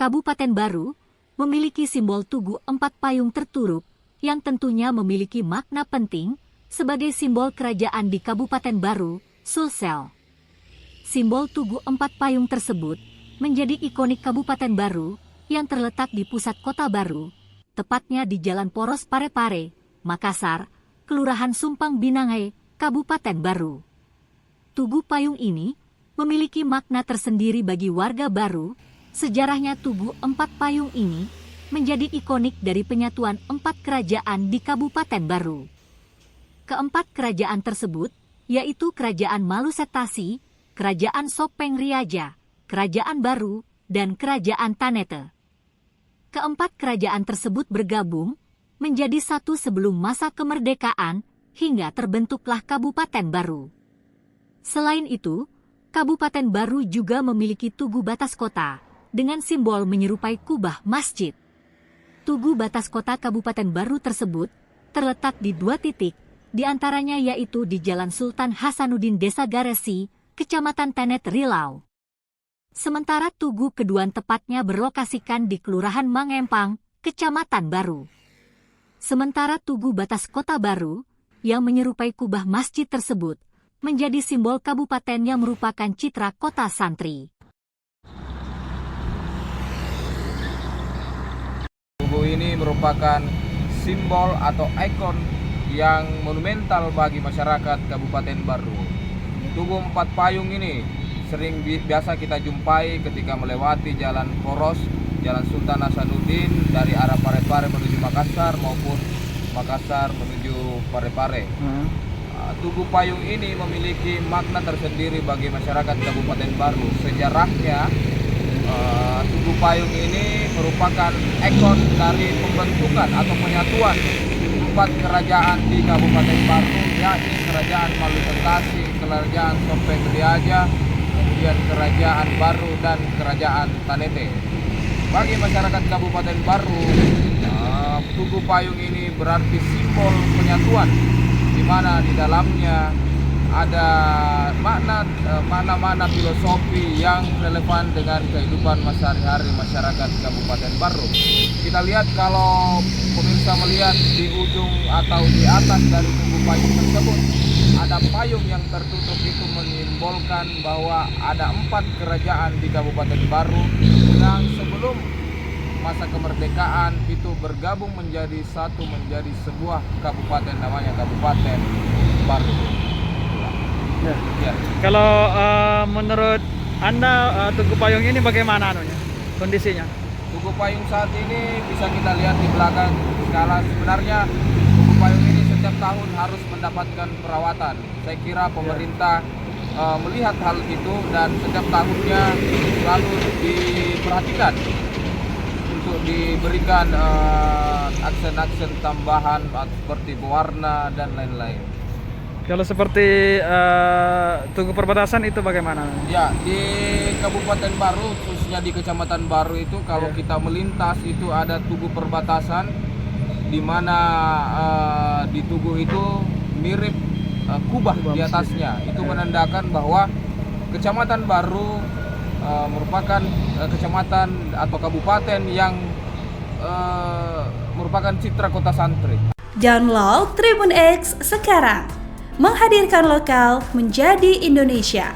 Kabupaten Baru memiliki simbol Tugu Empat Payung terturuk yang tentunya memiliki makna penting sebagai simbol kerajaan di Kabupaten Baru, Sulsel. Simbol Tugu Empat Payung tersebut menjadi ikonik Kabupaten Baru yang terletak di pusat kota Baru, tepatnya di Jalan Poros Parepare, Makassar, Kelurahan Sumpang Binangai, Kabupaten Baru. Tugu payung ini memiliki makna tersendiri bagi warga Baru. Sejarahnya Tugu Empat Payung ini menjadi ikonik dari penyatuan 4 kerajaan di Kabupaten Baru. Keempat kerajaan tersebut yaitu Kerajaan Malusetasi, Kerajaan Sopeng Riaja, Kerajaan Baru, dan Kerajaan Tanete. Keempat kerajaan tersebut bergabung menjadi satu sebelum masa kemerdekaan hingga terbentuklah Kabupaten Baru. Selain itu, Kabupaten Baru juga memiliki tugu batas kota dengan simbol menyerupai kubah masjid. Tugu batas kota Kabupaten Baru tersebut terletak di 2 titik, di antaranya yaitu di Jalan Sultan Hasanuddin Desa Garesi, Kecamatan Tenet, Rilau. Sementara tugu kedua tepatnya berlokasikan di Kelurahan Mangempang, Kecamatan Baru. Sementara tugu batas kota Baru yang menyerupai kubah masjid tersebut menjadi simbol kabupaten yang merupakan citra kota santri. Tugu ini merupakan simbol atau ikon yang monumental bagi masyarakat Kabupaten Baru. Tugu Empat Payung ini biasa kita jumpai ketika melewati Jalan Poros, Jalan Sultan Hasanuddin dari arah Parepare menuju Makassar maupun Makassar menuju Parepare. Tugu payung ini memiliki makna tersendiri bagi masyarakat Kabupaten Baru. Sejarahnya, Tugu payung ini merupakan ikon dari pembentukan atau penyatuan 4 kerajaan di Kabupaten Baru, yakni Kerajaan Malusetasi, Kerajaan Sopeng Riaja, kemudian Kerajaan Baru dan Kerajaan Tanete. Bagi masyarakat Kabupaten Baru, Tugu payung ini berarti simbol penyatuan, di mana di dalamnya ada makna-makna filosofi yang relevan dengan kehidupan sehari-hari masyarakat Kabupaten Baru. Kita lihat kalau pemirsa melihat di ujung atau di atas dari tugu payung tersebut, ada payung yang tertutup, itu menyimbolkan bahwa ada 4 kerajaan di Kabupaten Baru yang sebelum masa kemerdekaan itu bergabung menjadi sebuah kabupaten, namanya Kabupaten Baru. Ya. Kalau menurut Anda Tugu payung ini bagaimana kondisinya? Tugu payung saat ini bisa kita lihat di belakang skala. Sebenarnya Tugu payung ini setiap tahun harus mendapatkan perawatan. Saya kira pemerintah melihat hal itu dan setiap tahunnya selalu diperhatikan untuk diberikan aksen-aksen tambahan seperti pewarna dan lain-lain. Kalau seperti tugu perbatasan itu bagaimana? Ya, di Kabupaten Baru, khususnya di Kecamatan Baru itu, kalau kita melintas itu ada tugu perbatasan, di mana di tugu itu mirip kubah di atasnya. Itu menandakan bahwa Kecamatan Baru merupakan kecamatan atau kabupaten yang merupakan citra kota santri. Download Tribun X sekarang, menghadirkan lokal menjadi Indonesia.